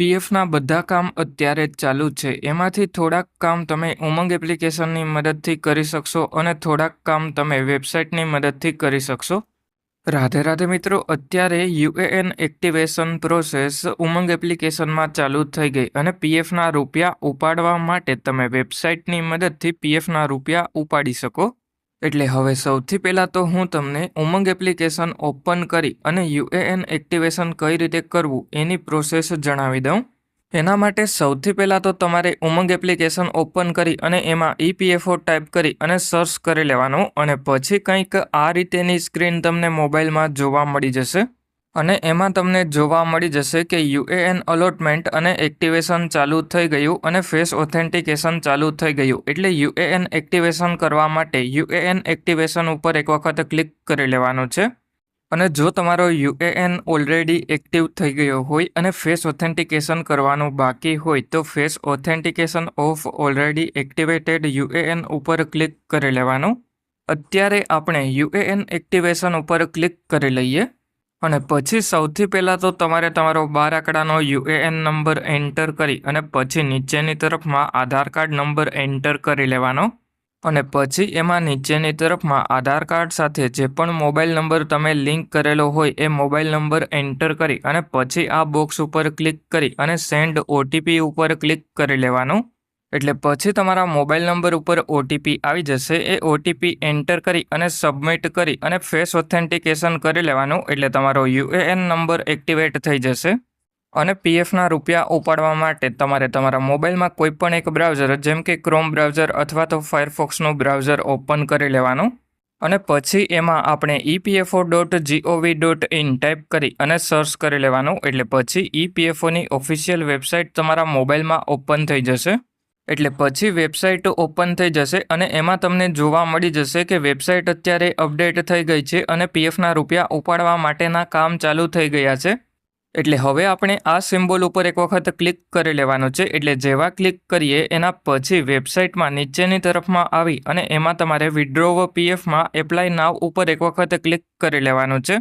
પીએફના બધા કામ અત્યારે જ ચાલુ જ છે. એમાંથી થોડાક કામ તમે ઉમંગ એપ્લિકેશનની મદદથી કરી શકશો અને થોડાક કામ તમે વેબસાઇટની મદદથી કરી શકશો. રાધે રાધે મિત્રો, અત્યારે યુએએન એક્ટિવેશન પ્રોસેસ ઉમંગ એપ્લિકેશનમાં ચાલુ થઈ ગઈ અને પીએફના રૂપિયા ઉપાડવા માટે તમે વેબસાઇટની મદદથી પીએફના રૂપિયા ઉપાડી શકો. એટલે હવે સૌથી પહેલાં તો હું તમને ઉમંગ એપ્લિકેશન ઓપન કરી અને યુએએન એક્ટિવેશન કઈ રીતે કરવું એની પ્રોસેસ જણાવી દઉં. એના માટે સૌથી પહેલાં તો તમારે ઉમંગ એપ્લિકેશન ઓપન કરી અને એમાં ઈપીએફઓ ટાઈપ કરી અને સર્ચ કરી લેવાનું અને પછી કંઈક આ રીતેની સ્ક્રીન તમને મોબાઈલમાં જોવા મળી જશે અને એમાં તમને જોવા મળી જશે કે યુએએન અલોટમેન્ટ અને એક્ટિવેશન ચાલુ થઈ ગયું અને ફેસ ઓથેન્ટિકેશન ચાલુ થઈ ગયું. એટલે યુએએન એક્ટિવેશન કરવા માટે યુએએન એક્ટિવેશન ઉપર એક વખત ક્લિક કરી લેવાનું છે. અને જો તમારો યુએએન ઓલરેડી એક્ટિવ થઈ ગયો હોય અને ફેસ ઓથેન્ટિકેશન કરવાનું બાકી હોય તો face authentication of already activated UAN ઉપર ક્લિક કરી લેવાનું. અત્યારે આપણે યુએએન એક્ટિવેશન ઉપર ક્લિક કરી લઈએ અને પછી સૌથી પહેલાં તો તમારે તમારો 12 આંકડાનો યુએએન નંબર એન્ટર કરી અને પછી નીચેની તરફમાં આધાર કાર્ડ નંબર એન્ટર કરી લેવાનો અને પછી એમાં નીચેની તરફમાં આધાર કાર્ડ સાથે જે પણ મોબાઈલ નંબર તમે લિંક કરેલો હોય એ મોબાઈલ નંબર એન્ટર કરી અને પછી આ બોક્સ ઉપર ક્લિક કરી અને સેન્ડ ઓટીપી ઉપર ક્લિક કરી લેવાનું. એટલે પછી તમારા મોબાઈલ નંબર ઉપર ઓટીપી આવી જશે. એ ઓટીપી એન્ટર કરી અને સબમિટ કરી અને ફેસ ઓથેન્ટિકેશન કરી લેવાનું. એટલે તમારો યુએએન નંબર એક્ટિવેટ થઈ જશે અને પીએફના રૂપિયા ઉપાડવા માટે તમારે તમારા મોબાઈલમાં કોઈ પણ એક બ્રાઉઝર જેમ કે ક્રોમ બ્રાઉઝર અથવા તો ફાયરફોક્સનું બ્રાઉઝર ઓપન કરી લેવાનું અને પછી એમાં આપણે epfo.gov.in ટાઈપ કરી અને સર્ચ કરી લેવાનું. એટલે પછી ઈપીએફઓની ઓફિશિયલ વેબસાઇટ તમારા મોબાઈલમાં ઓપન થઈ જશે. એટલે પછી વેબસાઇટ ઓપન થઈ જશે અને એમાં તમને જોવા મળી જશે કે વેબસાઇટ અત્યારે અપડેટ થઈ ગઈ છે અને પીએફના રૂપિયા ઉપાડવા માટેના કામ ચાલુ થઈ ગયા છે. એટલે હવે આપણે આ સિમ્બોલ ઉપર એક વખત ક્લિક કરી લેવાનું છે. એટલે જેવા ક્લિક કરીએ એના પછી વેબસાઇટમાં નીચેની તરફમાં આવી અને એમાં તમારે વિડ્રો પીએફમાં એપ્લાય નાવ ઉપર એક વખત ક્લિક કરી લેવાનું છે.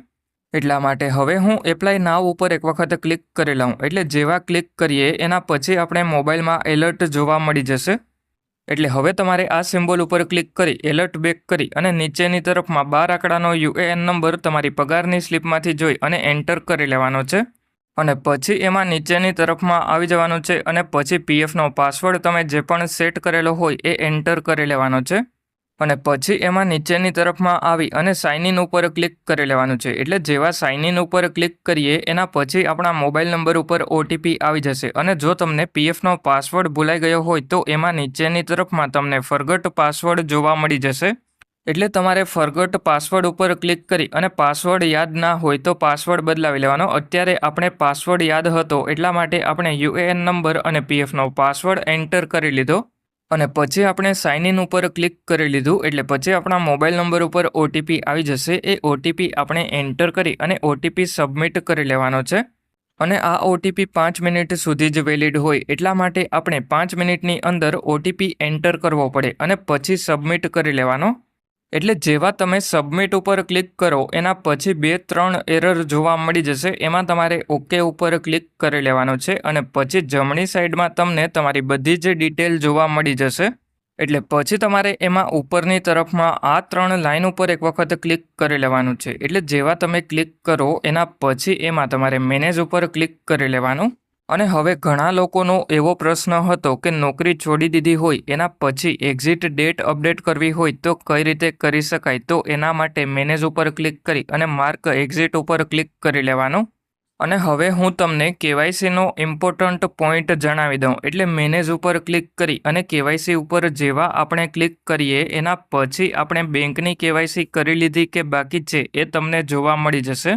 એટલા માટે હવે હું એપ્લાય નાવ ઉપર એક વખત ક્લિક કરી લઉં. એટલે જેવા ક્લિક કરીએ એના પછી આપણે મોબાઈલમાં એલર્ટ જોવા મળી જશે. એટલે હવે તમારે આ સિમ્બોલ ઉપર ક્લિક કરી એલર્ટ બેક કરી અને નીચેની તરફમાં 12 આંકડાનો યુએએન નંબર તમારી પગારની સ્લિપમાંથી જોઈ અને એન્ટર કરી લેવાનો છે અને પછી એમાં નીચેની તરફમાં આવી જવાનું છે અને પછી પીએફનો પાસવર્ડ તમે જે પણ સેટ કરેલો હોય એ એન્ટર કરી લેવાનો છે અને પછી એમાં નીચેની તરફમાં આવી અને સાઇન ઇન ઉપર ક્લિક કરી લેવાનું છે. એટલે જેવા સાઇન ઇન ઉપર ક્લિક કરીએ એના પછી આપણા મોબાઈલ નંબર ઉપર ઓટીપી આવી જશે અને જો તમને પીએફનો પાસવર્ડ ભૂલાઈ ગયો હોય તો એમાં નીચેની તરફમાં તમને ફરગટ પાસવર્ડ જોવા મળી જશે. એટલે તમારે ફરગટ પાસવર્ડ ઉપર ક્લિક કરી અને પાસવર્ડ યાદ ના હોય તો પાસવર્ડ બદલાવી લેવાનો. અત્યારે આપણે પાસવર્ડ યાદ હતો એટલા માટે આપણે યુએએન નંબર અને પીએફનો પાસવર્ડ એન્ટર કરી લીધો અને પછી આપણે સાઇન ઇન ઉપર ક્લિક કરી લીધું. એટલે પછી આપણા મોબાઈલ નંબર ઉપર ઓટીપી આવી જશે. એ ઓટીપી આપણે એન્ટર કરી અને ઓટીપી સબમિટ કરી લેવાનો છે અને આ ઓટીપી 5 મિનિટ સુધી જ વેલિડ હોય એટલા માટે આપણે 5 મિનિટની અંદર ઓટીપી એન્ટર કરવો પડે અને પછી સબમિટ કરી લેવાનો. એટલે જેવા તમે સબમિટ ઉપર ક્લિક કરો એના પછી 2-3 એરર જોવા મળી જશે. એમાં તમારે ઓકે ઉપર ક્લિક કરી લેવાનો છે અને પછી જમણી સાઈડમાં તમને તમારી બધી જ ડિટેલ જોવા મળી જશે. એટલે પછી તમારે એમાં ઉપરની તરફમાં આ 3 લાઇન ઉપર એક વખત ક્લિક કરી લેવાનું છે. એટલે જેવા તમે ક્લિક કરો એના પછી એમાં તમારે મેનેજ ઉપર ક્લિક કરી લેવાનું. અને હવે ઘણા લોકોનો એવો પ્રશ્ન હતો કે નોકરી છોડી દીધી હોય એના પછી એક્ઝિટ ડેટ અપડેટ કરવી હોય તો કઈ રીતે કરી શકાય. તો એના માટે મેનેજ ઉપર ક્લિક કરી અને માર્ક એક્ઝિટ ઉપર ક્લિક કરી લેવાનું. અને હવે હું તમને કેવાયસીનો ઇમ્પોર્ટન્ટ પોઈન્ટ જણાવી દઉં. એટલે મેનેજ ઉપર ક્લિક કરી અને કેવાયસી ઉપર જેવા આપણે ક્લિક કરીએ એના પછી આપણે બેંકની કેવાયસી કરી લીધી કે બાકી છે એ તમને જોવા મળી જશે.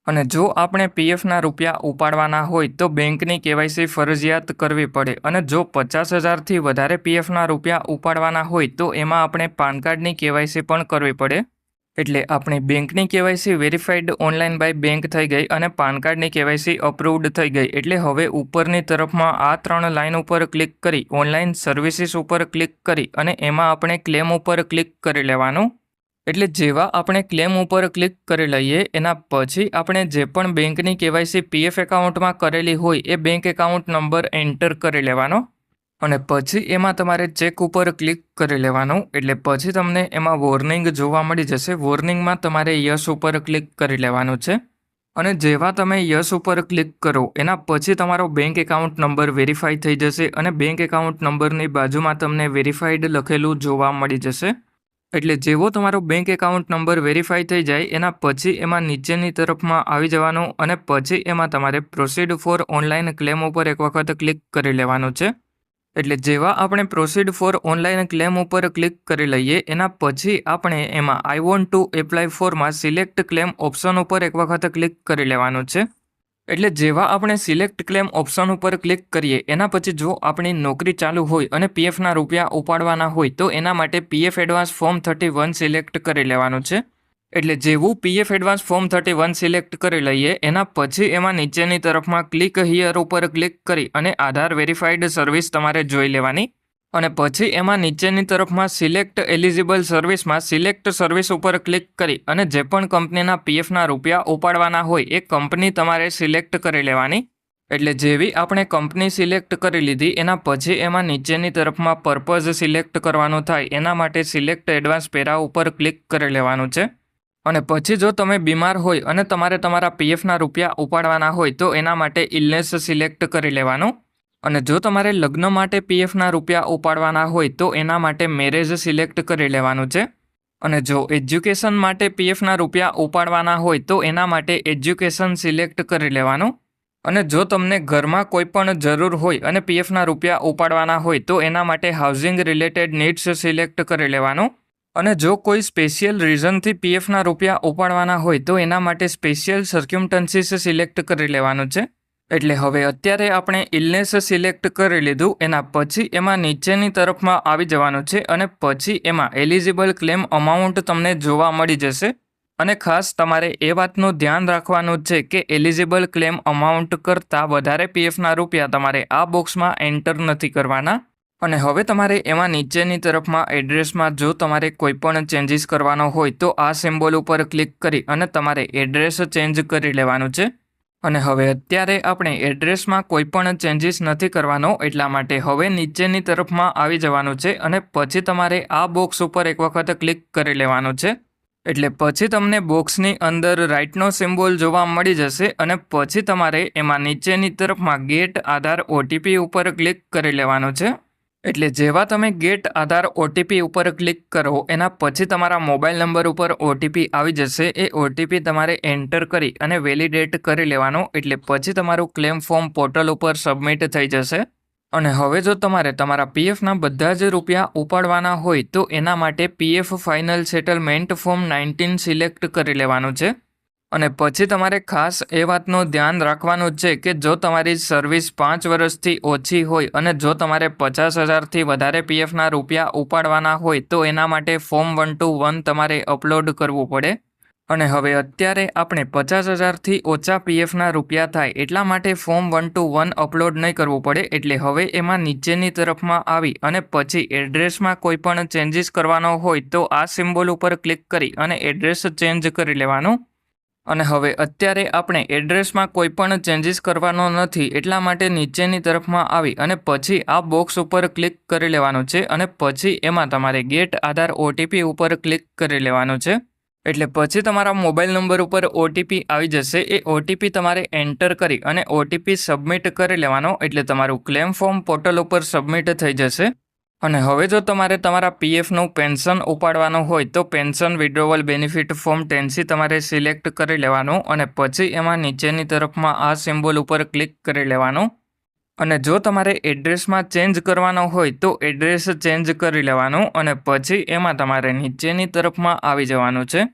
અને જો આપણે પીએફના રૂપિયા ઉપાડવાના હોય તો બેંકની કેવાયસી ફરજિયાત કરવી પડે અને જો 50,000થી વધારે પીએફના રૂપિયા ઉપાડવાના હોય તો એમાં આપણે પાન કાર્ડની કેવાયસી પણ કરવી પડે. એટલે આપણી બેંકની KYC verified online by bank થઈ ગઈ અને પાન કાર્ડની કેવાયસી અપ્રૂવડ થઈ ગઈ. એટલે હવે ઉપરની તરફમાં આ 3 લાઇન ઉપર ક્લિક કરી ઓનલાઈન સર્વિસીસ ઉપર ક્લિક કરી અને એમાં આપણે ક્લેમ ઉપર ક્લિક કરી લેવાનું. એટલે જેવા આપણે ક્લેમ ઉપર ક્લિક કરી લઈએ એના પછી આપણે જે પણ બેંકની કેવાયસી પીએફ એકાઉન્ટમાં કરેલી હોય એ બેંક એકાઉન્ટ નંબર એન્ટર કરી લેવાનો અને પછી એમાં તમારે ચેક ઉપર ક્લિક કરી લેવાનું. એટલે પછી તમને એમાં વોર્નિંગ જોવા મળી જશે. વોર્નિંગમાં તમારે યસ ઉપર ક્લિક કરી લેવાનું છે અને જેવા તમે યસ ઉપર ક્લિક કરો એના પછી તમારો બેંક એકાઉન્ટ નંબર વેરીફાઈ થઈ જશે અને બેંક એકાઉન્ટ નંબરની બાજુમાં તમને વેરીફાઈડ લખેલું જોવા મળી જશે. એટલે જેવો તમારો બેંક એકાઉન્ટ નંબર વેરીફાઈ થઈ જાય એના પછી એમાં નીચેની તરફમાં આવી જવાનું અને પછી એમાં તમારે પ્રોસીડ ફોર ઓનલાઈન ક્લેમ ઉપર એક વખત ક્લિક કરી લેવાનું છે. એટલે જેવા આપણે પ્રોસીડ ફોર ઓનલાઈન ક્લેમ ઉપર ક્લિક કરી લઈએ એના પછી આપણે એમાં આઈ વોન્ટ ટુ એપ્લાય ફોરમાં સિલેક્ટ ક્લેમ ઓપ્શન ઉપર એક વખત ક્લિક કરી લેવાનું છે. એટલે જેવા આપણે સિલેક્ટ ક્લેમ ઓપ્શન ઉપર ક્લિક કરીએ એના પછી જો આપણી નોકરી ચાલુ હોય અને પીએફના રૂપિયા ઉપાડવાના હોય તો એના માટે પીએફ એડવાન્સ ફોર્મ 31 સિલેક્ટ કરી લેવાનું છે. એટલે જેવું પીએફ એડવાન્સ ફોર્મ 31 સિલેક્ટ કરી લઈએ એના પછી એમાં નીચેની તરફમાં ક્લિક હિયર ઉપર ક્લિક કરી અને આધાર વેરીફાઈડ સર્વિસ તમારે જોઈ લેવાની અને પછી એમાં નીચેની તરફમાં સિલેક્ટ એલિજિબલ સર્વિસમાં સિલેક્ટ સર્વિસ ઉપર ક્લિક કરી અને જે પણ કંપનીના પીએફના રૂપિયા ઉપાડવાના હોય એ કંપની તમારે સિલેક્ટ કરી લેવાની. એટલે જેવી આપણે કંપની સિલેક્ટ કરી લીધી એના પછી એમાં નીચેની તરફમાં પર્પઝ સિલેક્ટ કરવાનું થાય એના માટે સિલેક્ટ એડવાન્સ પેરા ઉપર ક્લિક કરી લેવાનું છે. અને પછી જો તમે બીમાર હોય અને તમારે તમારા પીએફના રૂપિયા ઉપાડવાના હોય તો એના માટે ઇલનેસ સિલેક્ટ કરી લેવાનું અને જો તમારે લગ્ન માટે પીએફના રૂપિયા ઉપાડવાના હોય તો એના માટે મેરેજ સિલેક્ટ કરી લેવાનું છે. અને જો એજ્યુકેશન માટે પીએફના રૂપિયા ઉપાડવાના હોય તો એના માટે એજ્યુકેશન સિલેક્ટ કરી લેવાનું અને જો તમને ઘરમાં કોઈ પણ જરૂર હોય અને પીએફના રૂપિયા ઉપાડવાના હોય તો એના માટે હાઉસિંગ રિલેટેડ નીડ્સ સિલેક્ટ કરી લેવાનું અને જો કોઈ સ્પેશિયલ રીઝનથી પીએફના રૂપિયા ઉપાડવાના હોય તો એના માટે સ્પેશિયલ સર્ક્યુમટન્સીસ સિલેક્ટ કરી લેવાનું છે. એટલે હવે અત્યારે આપણે ઇલનેસ સિલેક્ટ કરી લીધું એના પછી એમાં નીચેની તરફમાં આવી જવાનું છે અને પછી એમાં એલિજિબલ ક્લેમ અમાઉન્ટ તમને જોવા મળી જશે અને ખાસ તમારે એ વાતનું ધ્યાન રાખવાનું છે કે એલિજિબલ ક્લેમ અમાઉન્ટ કરતાં વધારે પીએફના રૂપિયા તમારે આ બોક્સમાં એન્ટર નથી કરવાના. અને હવે તમારે એમાં નીચેની તરફમાં એડ્રેસમાં જો તમારે કોઈ પણ ચેન્જીસ કરવાનો હોય તો આ સિમ્બોલ ઉપર ક્લિક કરી અને તમારે એડ્રેસ ચેન્જ કરી લેવાનું છે. અને હવે અત્યારે આપણે એડ્રેસમાં કોઈ પણ ચેન્જીસ નથી કરવાનો એટલા માટે હવે નીચેની તરફમાં આવી જવાનું છે અને પછી તમારે આ બોક્સ ઉપર એક વખત ક્લિક કરી લેવાનું છે. એટલે પછી તમને બોક્સની અંદર રાઇટનો સિમ્બોલ જોવા મળી જશે અને પછી તમારે એમાં નીચેની તરફમાં ગેટ આધાર ઓટીપી ઉપર ક્લિક કરી લેવાનું છે. એટલે જેવા તમે ગેટ આધાર ઓટીપી ઉપર ક્લિક કરો એના પછી તમારા મોબાઈલ નંબર ઉપર ઓટીપી આવી જશે. એ ઓટીપી તમારે એન્ટર કરી અને વેલિડેટ કરી લેવાનો એટલે પછી તમારું ક્લેમ ફોર્મ પોર્ટલ ઉપર સબમિટ થઈ જશે. અને હવે જો તમારે તમારા પીએફના બધા જ રૂપિયા ઉપાડવાના હોય તો એના માટે PF final settlement form 19 select કરી લેવાનું છે. અને પછી તમારે ખાસ એ વાતનું ધ્યાન રાખવાનું છે કે જો તમારી સર્વિસ 5 વર્ષથી ઓછી હોય અને જો તમારે 50,000થી વધારે પીએફના રૂપિયા ઉપાડવાના હોય તો એના માટે ફોર્મ 121 તમારે અપલોડ કરવું પડે. અને હવે અત્યારે આપણે 50,000થી ઓછા પીએફના રૂપિયા થાય એટલા માટે ફોર્મ 121 અપલોડ નહીં કરવું પડે. એટલે હવે એમાં નીચેની તરફમાં આવી અને પછી એડ્રેસમાં કોઈ પણ ચેન્જીસ કરવાનો હોય તો આ સિમ્બોલ ઉપર ક્લિક કરી અને એડ્રેસ ચેન્જ કરી લેવાનું. અને હવે અત્યારે આપણે એડ્રેસમાં કોઈ પણ ચેન્જીસ કરવાનો નથી એટલા માટે નીચેની તરફમાં આવી અને પછી આ બોક્સ ઉપર ક્લિક કરી લેવાનું છે અને પછી એમાં તમારે ગેટ આધાર ઓટીપી ઉપર ક્લિક કરી લેવાનું છે. એટલે પછી તમારા મોબાઈલ નંબર ઉપર ઓટીપી આવી જશે. એ ઓટીપી તમારે એન્ટર કરી અને ઓટીપી સબમિટ કરી લેવાનો એટલે તમારું ક્લેમ ફોર્મ પોર્ટલ ઉપર સબમિટ થઈ જશે. અને હવે જો તમારે તમારા પીએફનું પેન્શન ઉપાડવાનું હોય તો pension withdrawal benefit form 10C તમારે સિલેક્ટ કરી લેવાનું અને પછી એમાં નીચેની તરફમાં આ સિમ્બોલ ઉપર ક્લિક કરી લેવાનું. અને જો તમારે એડ્રેસમાં ચેન્જ કરવાનો હોય તો એડ્રેસ ચેન્જ કરી લેવાનું અને પછી એમાં તમારે નીચેની તરફમાં આવી જવાનું છે.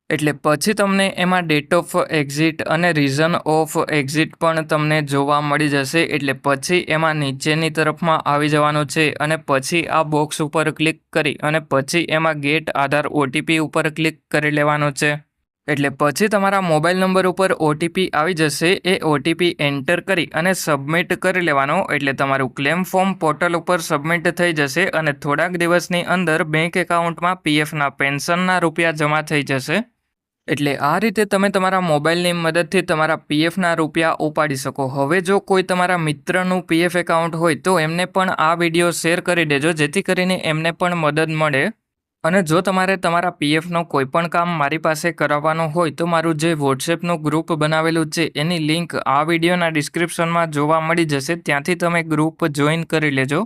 એટલે પછી તમને એમાં ડેટ ઓફ એક્ઝિટ અને રીઝન ઓફ એક્ઝિટ પણ તમને જોવા મળી જશે. એટલે પછી એમાં નીચેની તરફમાં આવી જવાનું છે અને પછી આ બોક્સ ઉપર ક્લિક કરી અને પછી એમાં ગેટ આધાર ઓટીપી ઉપર ક્લિક કરી લેવાનું છે. એટલે પછી તમારા મોબાઈલ નંબર ઉપર ઓટીપી આવી જશે. એ ઓટીપી એન્ટર કરી અને સબમિટ કરી લેવાનો. એટલે તમારું ક્લેમ ફોર્મ પોર્ટલ ઉપર સબમિટ થઈ જશે અને થોડાક દિવસની અંદર બેંક એકાઉન્ટમાં પીએફના પેન્શનના રૂપિયા જમા થઈ જશે. એટલે આ રીતે તમે તમારા મોબાઈલની મદદથી તમારા પીએફના રૂપિયા ઉપાડી શકો. હવે જો કોઈ તમારા મિત્રનું પીએફ એકાઉન્ટ હોય તો એમને પણ આ વિડીયો શેર કરી દેજો, જેથી કરીને એમને પણ મદદ મળે. અને જો તમારે તમારા પીએફનો કોઈ પણ કામ મારી પાસે કરાવવાનું હોય તો મારું જે વોટ્સએપનું ગ્રુપ બનાવેલું છે એની લિંક આ વિડીયોના ડિસ્ક્રિપ્શનમાં જોવા મળી જશે. ત્યાંથી તમે ગ્રુપ જોઈન કરી લેજો.